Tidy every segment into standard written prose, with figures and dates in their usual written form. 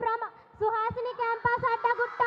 From Suhasini campus Addagutta.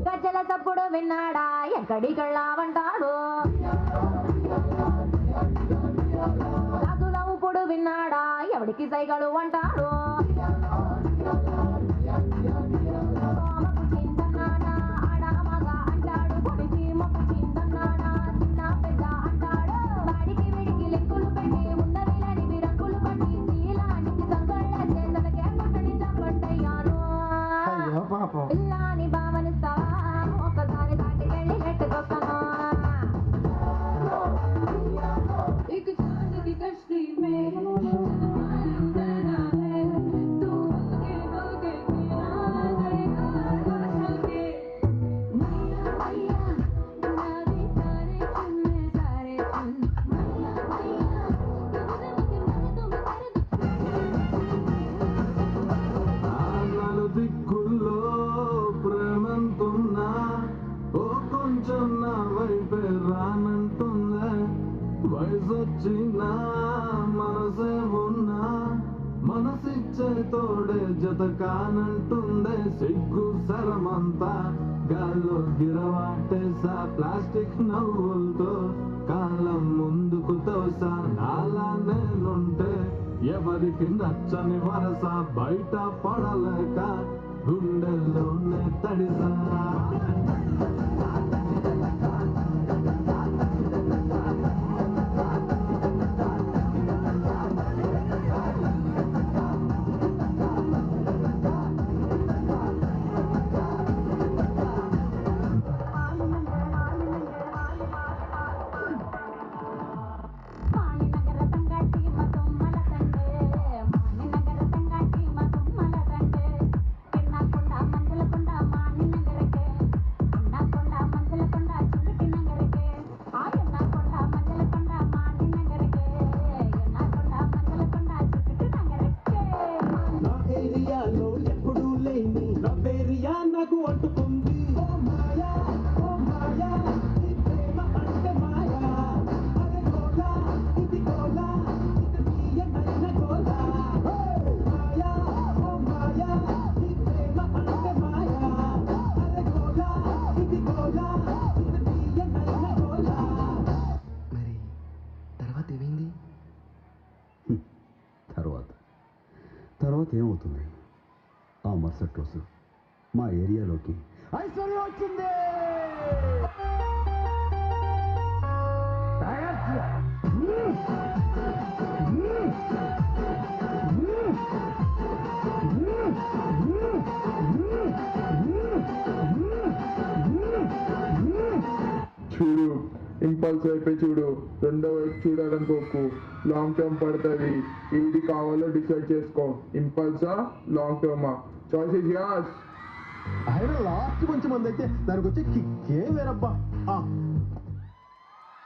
గజ్జల తప్పుడు విన్నాడా ఎక్కడికెళ్ళావంటాడు, రాజుల ఊపుడు విన్నాడా ఎవడికి సైగలు అంటాడు. ఇల్లాని భావనిస్తావా ఒకసారి దాటికెళ్ళి నెట్టుకొస్తాను. దిక్కుల్లో ప్రేమంతున్నా ఓ కొంచెం నా వైపే రానంటుందే, వయసొచ్చినా మనసే ఉన్నా మనసిచ్చే తోడే జత కానంటుందే. సిగ్గు సరమంతా గాల్లో గిరవాటేసా ప్లాస్టిక్ నవ్వులతో కాలం ముందుకు తోసా. నాలా నేనుంటే ఎవరికి నచ్చని వరస బయట పడలేక గుండెల్లోనే తడిసా. తర్వాత ఏమవుతుంది? ఆ మరుసటి రోజు మా ఏరియాలోకి ఐశ్వర్య వచ్చింది. చూడు, ఇంపల్స్ వైపే చూడు, రెండో వైపు చూడాలనుకోకు. లాంగ్ టర్మ్ పడుతుంది. ఏది కావాలో డిసైడ్ చేసుకో. ఇంపల్సా లాంగ్ టర్మా? Choice is yours. ఆయన లాస్ట్ మంచి మంది అయితే దానికి వచ్చి కిక్కే వేరబ్బా.